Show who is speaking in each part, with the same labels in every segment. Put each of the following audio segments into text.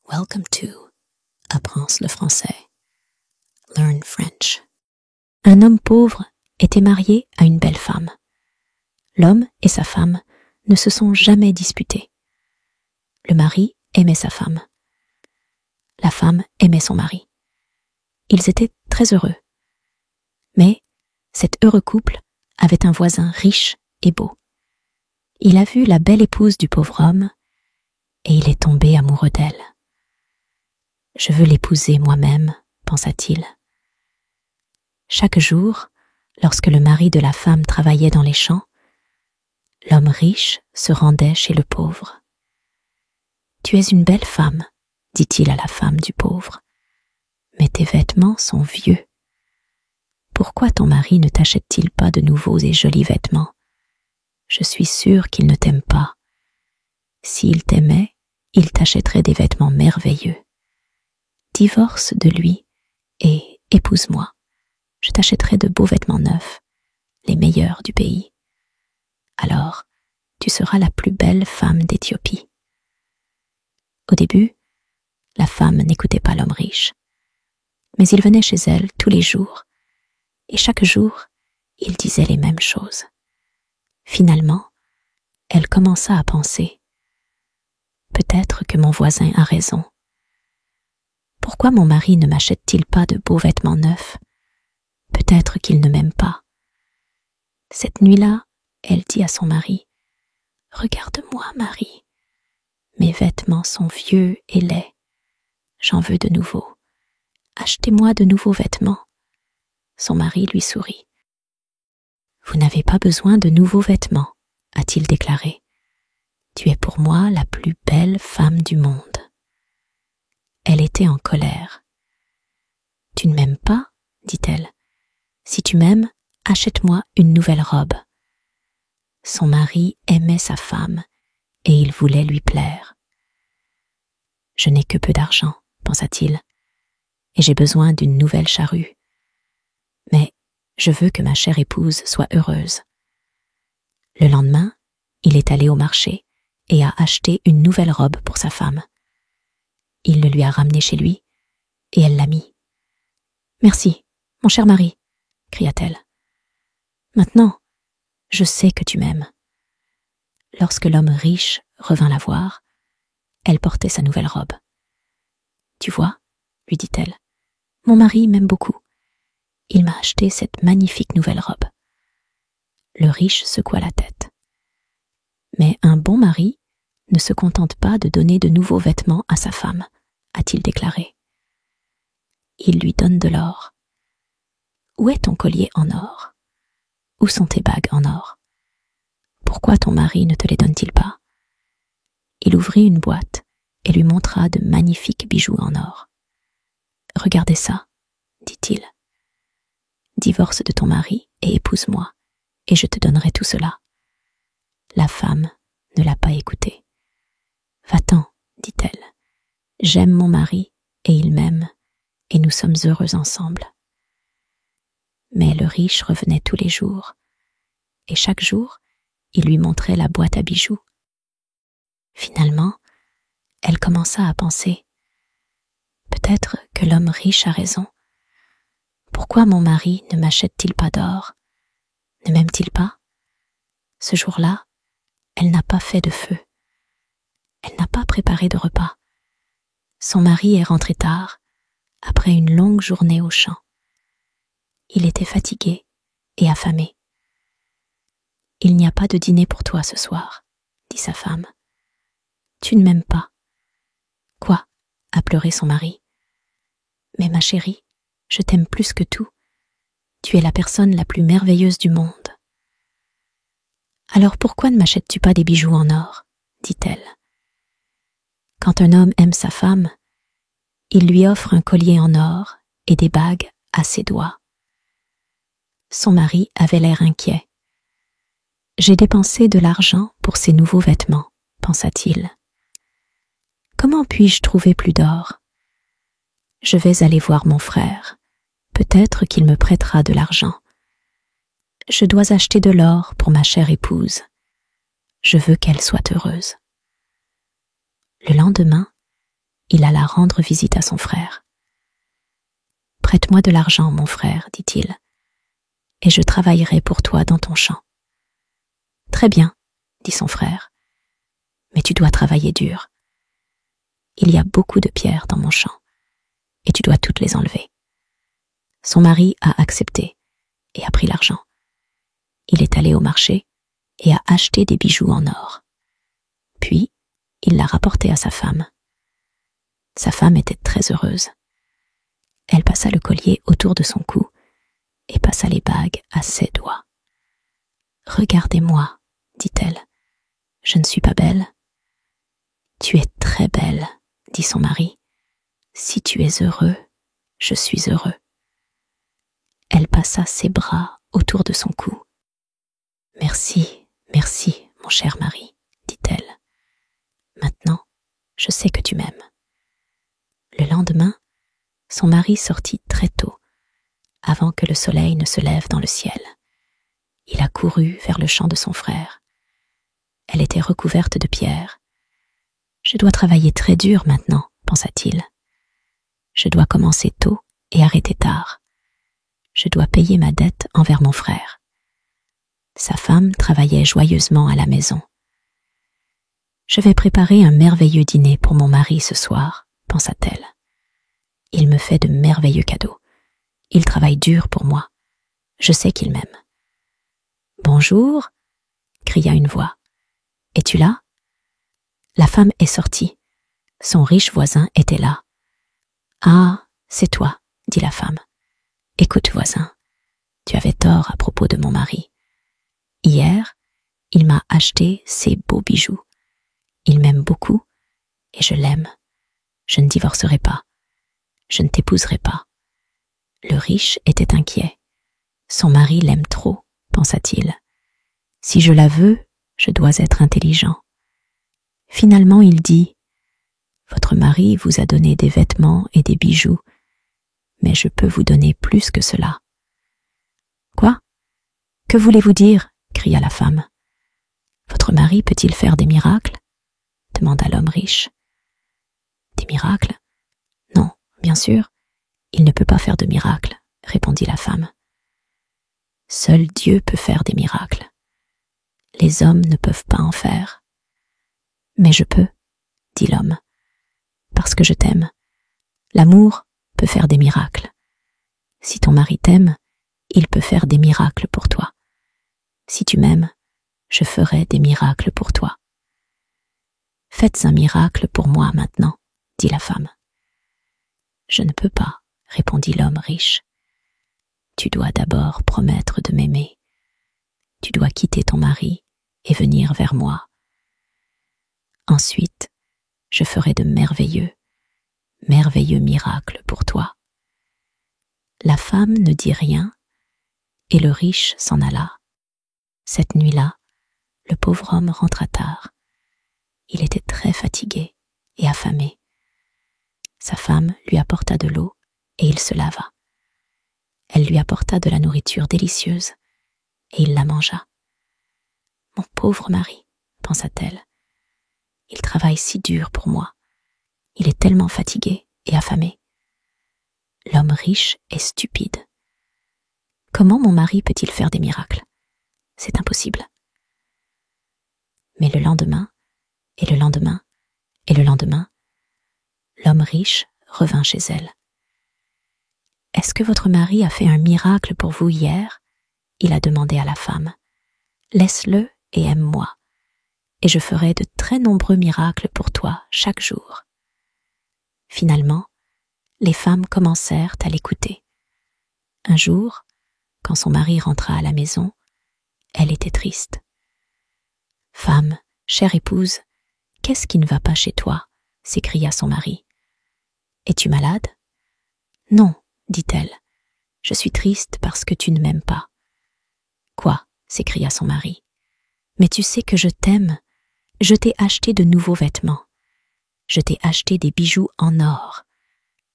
Speaker 1: Welcome to Apprends le français. Learn French. Un homme pauvre était marié à une belle femme. L'homme et sa femme ne se sont jamais disputés. Le mari aimait sa femme. La femme aimait son mari. Ils étaient très heureux. Mais cet heureux couple avait un voisin riche et beau. Il a vu la belle épouse du pauvre homme et il est tombé amoureux d'elle. « Je veux l'épouser moi-même », pensa-t-il. Chaque jour, lorsque le mari de la femme travaillait dans les champs, l'homme riche se rendait chez le pauvre. « Tu es une belle femme, dit-il à la femme du pauvre, mais tes vêtements sont vieux. Pourquoi ton mari ne t'achète-t-il pas de nouveaux et jolis vêtements? Je suis sûre qu'il ne t'aime pas. S'il t'aimait, il t'achèterait des vêtements merveilleux. Divorce de lui et épouse-moi. Je t'achèterai de beaux vêtements neufs, les meilleurs du pays. Alors, tu seras la plus belle femme d'Éthiopie. » Au début, la femme n'écoutait pas l'homme riche, mais il venait chez elle tous les jours, et chaque jour, il disait les mêmes choses. Finalement, elle commença à penser « Peut-être que mon voisin a raison. Pourquoi mon mari ne m'achète-t-il pas de beaux vêtements neufs? Peut-être qu'il ne m'aime pas. » Cette nuit-là, elle dit à son mari « Regarde-moi, Marie. Mes vêtements sont vieux et laids. J'en veux de nouveaux. Achetez-moi de nouveaux vêtements. » Son mari lui sourit. « Vous n'avez pas besoin de nouveaux vêtements, » a-t-il déclaré. « Tu es pour moi la plus belle femme du monde. » Elle était en colère. « Tu ne m'aimes pas, dit-elle. Si tu m'aimes, achète-moi une nouvelle robe. » Son mari aimait sa femme et il voulait lui plaire. « Je n'ai que peu d'argent, pensa-t-il, et j'ai besoin d'une nouvelle charrue. Mais je veux que ma chère épouse soit heureuse. » Le lendemain, il est allé au marché et a acheté une nouvelle robe pour sa femme. Il le lui a ramenée chez lui et elle l'a mis. « Merci, mon cher mari, » cria-t-elle. « Maintenant, je sais que tu m'aimes. » Lorsque l'homme riche revint la voir, elle portait sa nouvelle robe. « Tu vois, » lui dit-elle, « mon mari m'aime beaucoup. Il m'a acheté cette magnifique nouvelle robe. » Le riche secoua la tête. Mais un bon mari ne se contente pas de donner de nouveaux vêtements à sa femme, a-t-il déclaré. Il lui donne de l'or. « Où est ton collier en or? Où sont tes bagues en or? Pourquoi ton mari ne te les donne-t-il pas? » Il ouvrit une boîte et lui montra de magnifiques bijoux en or. « Regardez ça, dit-il. Divorce de ton mari et épouse-moi, et je te donnerai tout cela. » La femme ne l'a pas écouté. « Va-t'en, dit-elle. J'aime mon mari et il m'aime, et nous sommes heureux ensemble. » Mais le riche revenait tous les jours, et chaque jour, il lui montrait la boîte à bijoux. Finalement, elle commença à penser « Peut-être que l'homme riche a raison. Pourquoi mon mari ne m'achète-t-il pas d'or? Ne m'aime-t-il pas? » Ce jour-là, elle n'a pas fait de feu. Elle n'a pas préparé de repas. Son mari est rentré tard, après une longue journée au champ. Il était fatigué et affamé. « Il n'y a pas de dîner pour toi ce soir, » dit sa femme. « Tu ne m'aimes pas. »« Quoi ?» a pleuré son mari. « Mais ma chérie, je t'aime plus que tout. Tu es la personne la plus merveilleuse du monde. »« Alors pourquoi ne m'achètes-tu pas des bijoux en or ?» dit-elle. Quand un homme aime sa femme, il lui offre un collier en or et des bagues à ses doigts. Son mari avait l'air inquiet. « J'ai dépensé de l'argent pour ces nouveaux vêtements, » pensa-t-il. « Comment puis-je trouver plus d'or? Je vais aller voir mon frère. Peut-être qu'il me prêtera de l'argent. Je dois acheter de l'or pour ma chère épouse. Je veux qu'elle soit heureuse. » Le lendemain, il alla rendre visite à son frère. « Prête-moi de l'argent, mon frère, dit-il, et je travaillerai pour toi dans ton champ. »« Très bien, dit son frère, mais tu dois travailler dur. Il y a beaucoup de pierres dans mon champ, et tu dois toutes les enlever. » Son mari a accepté et a pris l'argent. Il est allé au marché et a acheté des bijoux en or. Puis, il l'a rapporté à sa femme. Sa femme était très heureuse. Elle passa le collier autour de son cou et passa les bagues à ses doigts. « Regardez-moi, dit-elle, je ne suis pas belle ? » « Tu es très belle, dit son mari. Si tu es heureux, je suis heureux. » Elle passa ses bras autour de son cou. « Merci, merci, mon cher mari, dit-elle. Maintenant, je sais que tu m'aimes. » Le lendemain, son mari sortit très tôt, avant que le soleil ne se lève dans le ciel. Il a couru vers le champ de son frère. Elle était recouverte de pierres. « Je dois travailler très dur maintenant, pensa-t-il. Je dois commencer tôt et arrêter tard. Je dois payer ma dette envers mon frère. » Sa femme travaillait joyeusement à la maison. « Je vais préparer un merveilleux dîner pour mon mari ce soir, pensa-t-elle. Il me fait de merveilleux cadeaux. Il travaille dur pour moi. Je sais qu'il m'aime. »« Bonjour !» cria une voix. « Es-tu là ?» La femme est sortie. Son riche voisin était là. « Ah, c'est toi, dit la femme. Écoute, voisin, tu avais tort à propos de mon mari. Hier, il m'a acheté ces beaux bijoux. Il m'aime beaucoup et je l'aime. Je ne divorcerai pas. Je ne t'épouserai pas. » Le riche était inquiet. Son mari l'aime trop, pensa-t-il. Si je la veux, je dois être intelligent. Finalement, il dit « Votre mari vous a donné des vêtements et des bijoux, mais je peux vous donner plus que cela. »« Quoi ? Que voulez-vous dire ?» cria la femme. « Votre mari peut-il faire des miracles ?» demanda l'homme riche. « Des miracles ? Non, bien sûr, il ne peut pas faire de miracles, » répondit la femme. « Seul Dieu peut faire des miracles. Les hommes ne peuvent pas en faire. »« Mais je peux, » dit l'homme, « parce que je t'aime. L'amour peut faire des miracles. Si ton mari t'aime, il peut faire des miracles pour toi. Si tu m'aimes, je ferai des miracles pour toi. »« Faites un miracle pour moi maintenant, » dit la femme. « Je ne peux pas, » répondit l'homme riche. « Tu dois d'abord promettre de m'aimer. Tu dois quitter ton mari et venir vers moi. Ensuite, je ferai de merveilleux miracles pour toi. » La femme ne dit rien et le riche s'en alla. Cette nuit-là, le pauvre homme rentra tard. Il était très fatigué et affamé. Sa femme lui apporta de l'eau et il se lava. Elle lui apporta de la nourriture délicieuse et il la mangea. « Mon pauvre mari, pensa-t-elle, il travaille si dur pour moi. Il est tellement fatigué et affamé. L'homme riche est stupide. Comment mon mari peut-il faire des miracles ? C'est impossible. » Mais le lendemain, et le lendemain, et le lendemain, l'homme riche revint chez elle. « Est-ce que votre mari a fait un miracle pour vous hier ?» il a demandé à la femme. « Laisse-le et aime-moi, et je ferai de très nombreux miracles pour toi chaque jour. » Finalement, les femmes commencèrent à l'écouter. Un jour, quand son mari rentra à la maison, elle était triste. « Femme, chère épouse, qu'est-ce qui ne va pas chez toi ?» s'écria son mari. « Es-tu malade ?»« Non, dit-elle, je suis triste parce que tu ne m'aimes pas. »« Quoi ?» s'écria son mari. « Mais tu sais que je t'aime. Je t'ai acheté de nouveaux vêtements. Je t'ai acheté des bijoux en or.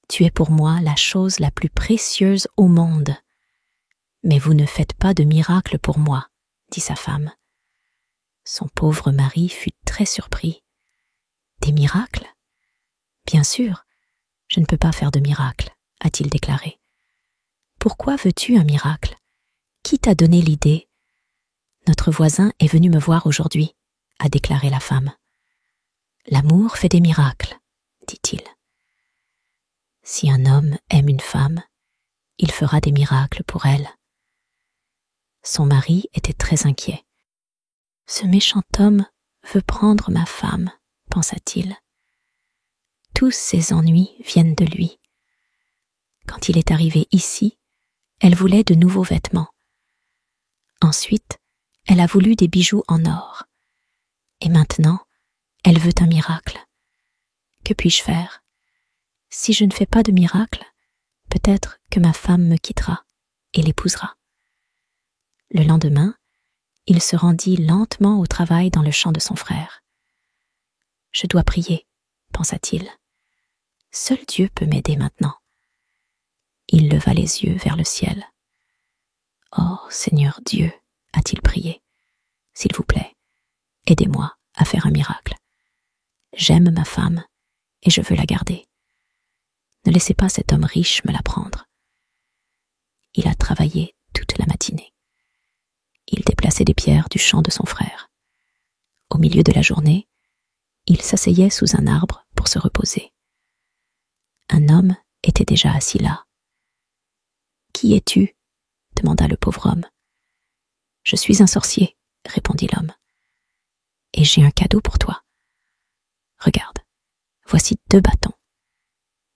Speaker 1: Tu es pour moi la chose la plus précieuse au monde. Mais vous ne faites pas de miracle pour moi, » dit sa femme. Son pauvre mari fut très surpris. « Des miracles ? Bien sûr, je ne peux pas faire de miracle, a-t-il déclaré. Pourquoi veux-tu un miracle? Qui t'a donné l'idée? Notre voisin est venu me voir aujourd'hui, a déclaré la femme. L'amour fait des miracles, dit-il. Si un homme aime une femme, il fera des miracles pour elle. Son mari était très inquiet. Ce méchant homme veut prendre ma femme, pensa-t-il. Tous ses ennuis viennent de lui. Quand il est arrivé ici, elle voulait de nouveaux vêtements. Ensuite, elle a voulu des bijoux en or. Et maintenant, elle veut un miracle. Que puis-je faire? Si je ne fais pas de miracle, peut-être que ma femme me quittera et l'épousera. Le lendemain, il se rendit lentement au travail dans le champ de son frère. Je dois prier, pensa-t-il. Seul Dieu peut m'aider maintenant. Il leva les yeux vers le ciel. Oh, Seigneur Dieu, a-t-il prié, s'il vous plaît, aidez-moi à faire un miracle. J'aime ma femme et je veux la garder. Ne laissez pas cet homme riche me la prendre. Il a travaillé toute la matinée. Il déplaçait des pierres du champ de son frère. Au milieu de la journée, il s'asseyait sous un arbre pour se reposer. Un homme était déjà assis là. « Qui es-tu » demanda le pauvre homme. « Je suis un sorcier » répondit l'homme. « Et j'ai un cadeau pour toi. Regarde, voici 2 bâtons.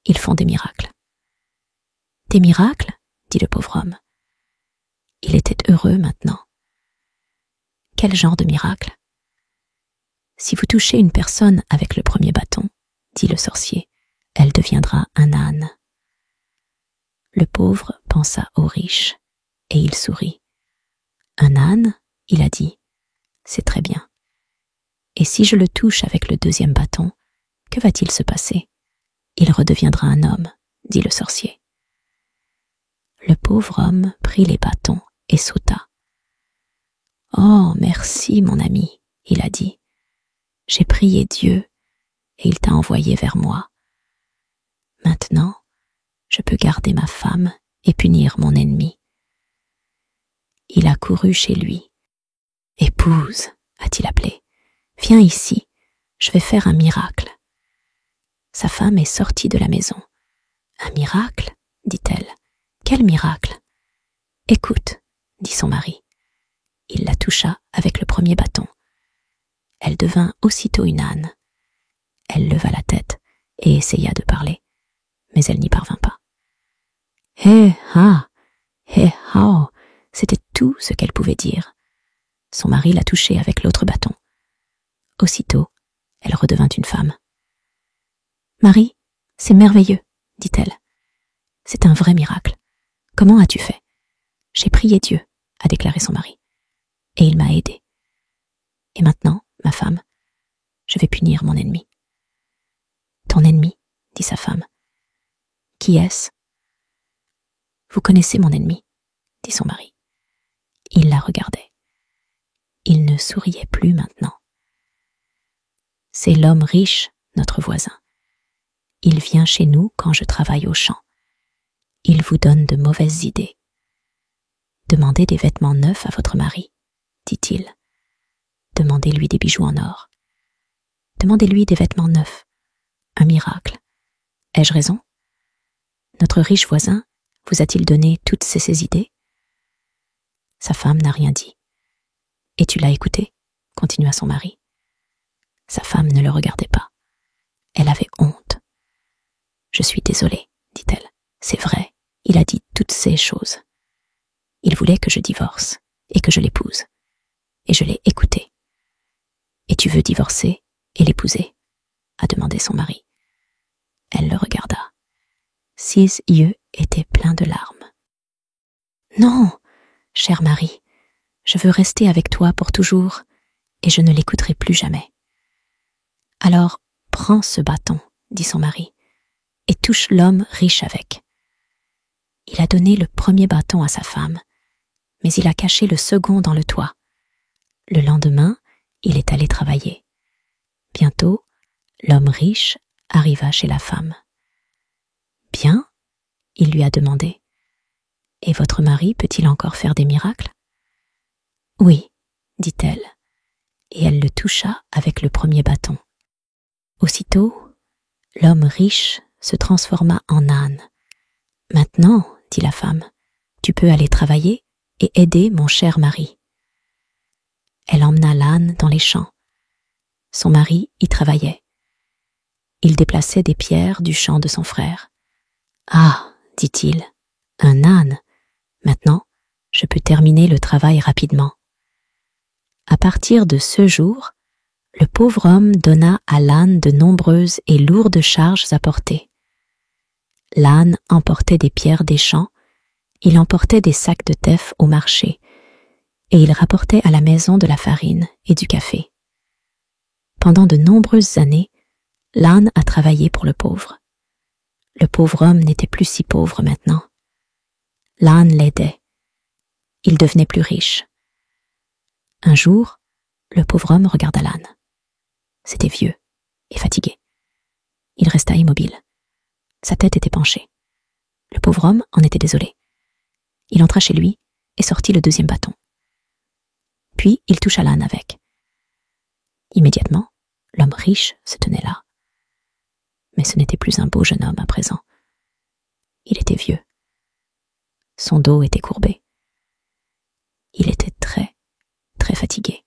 Speaker 1: Ils font des miracles. » « Des miracles » dit le pauvre homme. Il était heureux maintenant. Quel genre de miracle? Si vous touchez une personne avec le premier bâton, dit le sorcier, elle deviendra un âne. Le pauvre pensa au riche, et il sourit. Un âne, il a dit, c'est très bien. Et si je le touche avec le 2e bâton, que va-t-il se passer? Il redeviendra un homme, dit le sorcier. Le pauvre homme prit les bâtons et sauta. Oh, merci, mon ami, il a dit. J'ai prié Dieu et il t'a envoyé vers moi. Maintenant, je peux garder ma femme et punir mon ennemi. Il a couru chez lui. Épouse, a-t-il appelé, viens ici, je vais faire un miracle. Sa femme est sortie de la maison. Un miracle, dit-elle. Quel miracle? Écoute, dit son mari. Il la toucha avec le premier bâton. Elle devint aussitôt une âne. Elle leva la tête et essaya de parler, mais elle n'y parvint pas. Hé ha, c'était tout ce qu'elle pouvait dire. Son mari la touchait avec l'autre bâton. Aussitôt, elle redevint une femme. Marie, c'est merveilleux, dit-elle. C'est un vrai miracle. Comment as-tu fait? J'ai prié Dieu, a déclaré son mari, et il m'a aidée. Et maintenant, ma femme, je vais punir mon ennemi. Ton ennemi, dit sa femme. Qui est-ce? Vous connaissez mon ennemi, dit son mari. Il la regardait. Il ne souriait plus maintenant. C'est l'homme riche, notre voisin. Il vient chez nous quand je travaille au champ. Il vous donne de mauvaises idées. Demandez des vêtements neufs à votre mari, dit-il. Demandez-lui des bijoux en or. Demandez-lui des vêtements neufs. Un miracle. Ai-je raison? Notre riche voisin vous a-t-il donné toutes ces idées? Sa femme n'a rien dit. Et tu l'as écouté? Continua son mari. Sa femme ne le regardait pas. Elle avait honte. Je suis désolée, dit-elle. C'est vrai, il a dit toutes ces choses. Il voulait que je divorce et que je l'épouse. Et je l'ai écouté. Et tu veux divorcer et l'épouser? A demandé son mari. Elle le regarda. Ses yeux étaient pleins de larmes. Non, cher mari, je veux rester avec toi pour toujours et je ne l'écouterai plus jamais. Alors, prends ce bâton, dit son mari, et touche l'homme riche avec. Il a donné le premier bâton à sa femme, mais il a caché le second dans le toit. Le lendemain, il est allé travailler. Bientôt, l'homme riche arriva chez la femme. « Bien, » il lui a demandé. « Et votre mari peut-il encore faire des miracles ?»« Oui, » dit-elle, et elle le toucha avec le premier bâton. Aussitôt, l'homme riche se transforma en âne. « Maintenant, » dit la femme, « tu peux aller travailler et aider mon cher mari. » Elle emmena l'âne dans les champs. Son mari y travaillait. Il déplaçait des pierres du champ de son frère. « Ah, dit-il, un âne. Maintenant, je peux terminer le travail rapidement. » À partir de ce jour, le pauvre homme donna à l'âne de nombreuses et lourdes charges à porter. L'âne emportait des pierres des champs, il emportait des sacs de teff au marché, et il rapportait à la maison de la farine et du café. Pendant de nombreuses années, l'âne a travaillé pour le pauvre. Le pauvre homme n'était plus si pauvre maintenant. L'âne l'aidait. Il devenait plus riche. Un jour, le pauvre homme regarda l'âne. C'était vieux et fatigué. Il resta immobile. Sa tête était penchée. Le pauvre homme en était désolé. Il entra chez lui et sortit le deuxième bâton. Puis il toucha l'âne avec. Immédiatement, l'homme riche se tenait là. Mais ce n'était plus un beau jeune homme à présent. Il était vieux. Son dos était courbé. Il était très fatigué.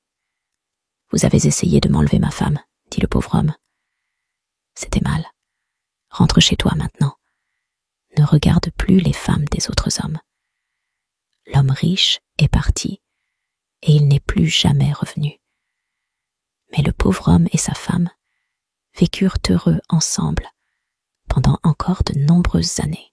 Speaker 1: « Vous avez essayé de m'enlever ma femme, » dit le pauvre homme. « C'était mal. Rentre chez toi maintenant. Ne regarde plus les femmes des autres hommes. » L'homme riche est parti, et il n'est plus jamais revenu. Mais le pauvre homme et sa femme vécurent heureux ensemble pendant encore de nombreuses années.